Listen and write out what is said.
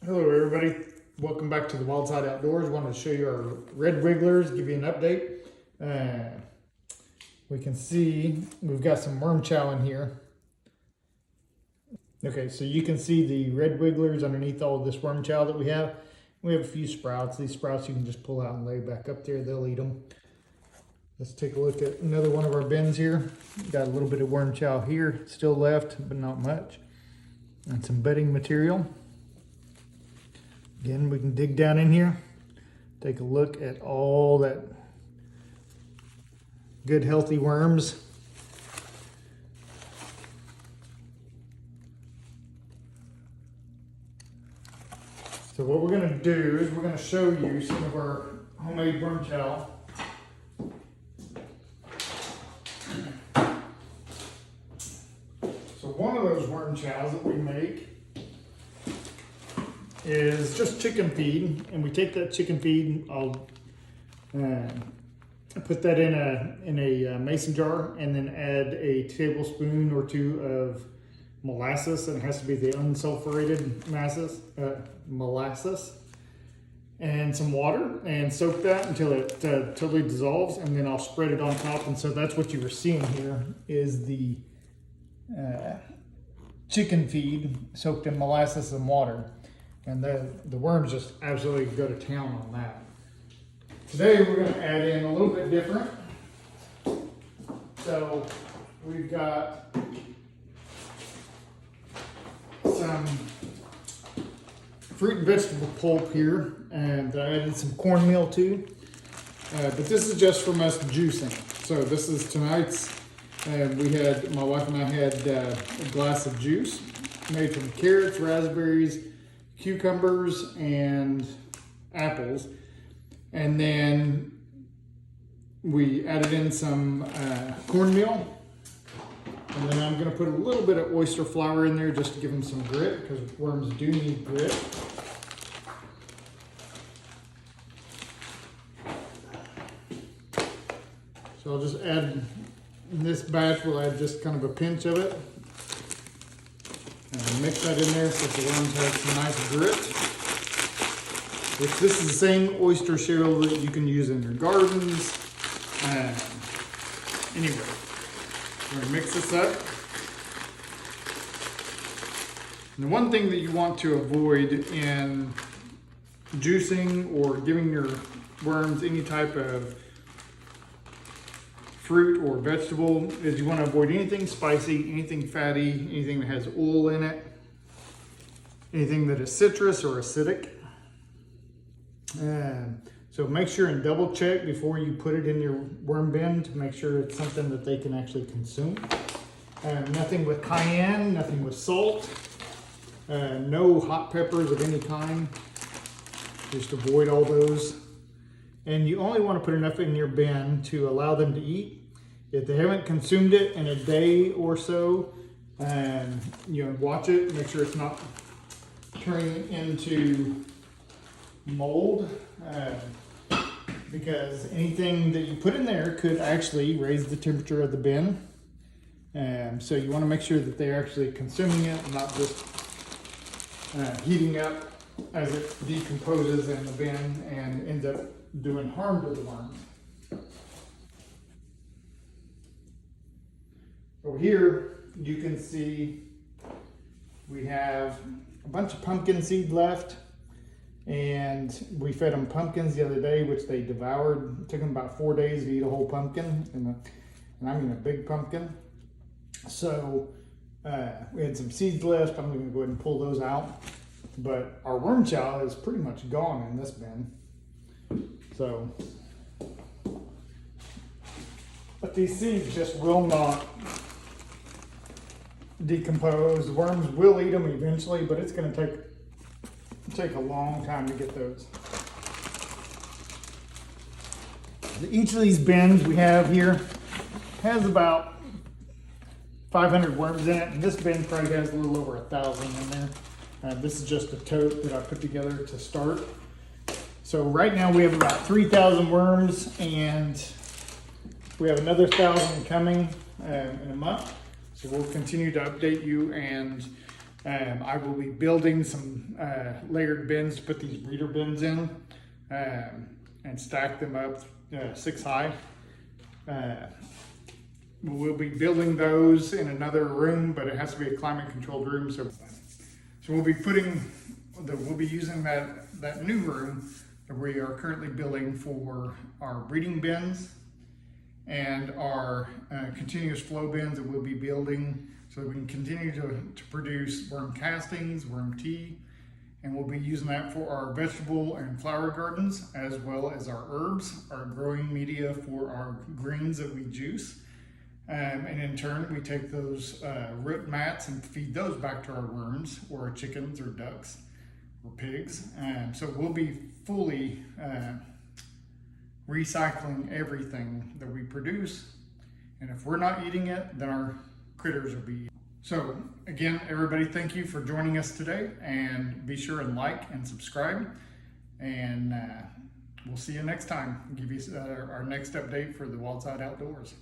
Hello everybody, welcome back to the Wild Side Outdoors. Wanted to show you our red wigglers, give you an update. We can see we've got some worm chow in here. Okay, so you can see the red wigglers underneath all of this worm chow that we have. We have a few sprouts. These sprouts you can just pull out and lay back up there, they'll eat them. Let's take a look at another one of our bins here. Got a little bit of worm chow here, still left, but not much. And some bedding material. Again, we can dig down in here, take a look at all that good healthy worms. So what we're going to do is we're going to show you some of our homemade worm chow. So one of those worm chows that we make is just chicken feed, and we take that chicken feed. I'll put that in a mason jar, and then add a tablespoon or two of molasses, and it has to be the unsulfurated molasses, and some water, and soak that until it totally dissolves, and then I'll spread it on top. And so that's what you were seeing here is the chicken feed soaked in molasses and water. And the worms just absolutely go to town on that. Today we're going to add in a little bit different. So we've got some fruit and vegetable pulp here, and I added some cornmeal too. But this is just from us juicing. So this is tonight's. My wife and I had a glass of juice made from carrots, raspberries, cucumbers, and apples, and then we added in some cornmeal, and then I'm going to put a little bit of oyster flour in there just to give them some grit, because worms do need grit. So I'll just add, in this batch we'll add just kind of a pinch of it. And mix that in there so the worms have some nice grit. This is the same oyster shell that you can use in your gardens. Anyway, we're going to mix this up. And the one thing that you want to avoid in juicing or giving your worms any type of fruit or vegetable is you want to avoid anything spicy, anything fatty, anything that has oil in it, anything that is citrus or acidic. So make sure and double check before you put it in your worm bin to make sure it's something that they can actually consume. Nothing with cayenne, nothing with salt, no hot peppers of any kind. Just avoid all those. And you only want to put enough in your bin to allow them to eat. If they haven't consumed it in a day or so, watch it, make sure it's not turning into mold, because anything that you put in there could actually raise the temperature of the bin. So you want to make sure that they're actually consuming it and not just heating up as it decomposes in the bin and ends up doing harm to the worms. Over here, you can see we have a bunch of pumpkin seed left, and we fed them pumpkins the other day, which they devoured. It took them about 4 days to eat a whole pumpkin, and I mean a big pumpkin. So we had some seeds left. I'm going to go ahead and pull those out. But our worm chow is pretty much gone in this bin. So, but these seeds just will not decompose. The worms will eat them eventually, but it's going to take a long time to get those. Each of these bins we have here has about 500 worms in it, and this bin probably has a little over 1,000 in there. This is just a tote that I put together to start. So right now we have about 3,000 worms, and we have another 1,000 coming in a month. So we'll continue to update you and I will be building some layered bins to put these breeder bins in and stack them up 6 high. We'll be building those in another room, but it has to be a climate controlled room. So we'll be using that new room that we are currently building for our breeding bins and our continuous flow bins that we'll be building so that we can continue to produce worm castings, worm tea, and we'll be using that for our vegetable and flower gardens, as well as our herbs, our growing media for our greens that we juice. And in turn, we take those root mats and feed those back to our worms or our chickens or ducks or pigs. So we'll be fully recycling everything that we produce. And if we're not eating it, then our critters will be eating. So again, everybody, thank you for joining us today, and be sure and like and subscribe. And we'll see you next time. Give you our next update for the Wild Side Outdoors.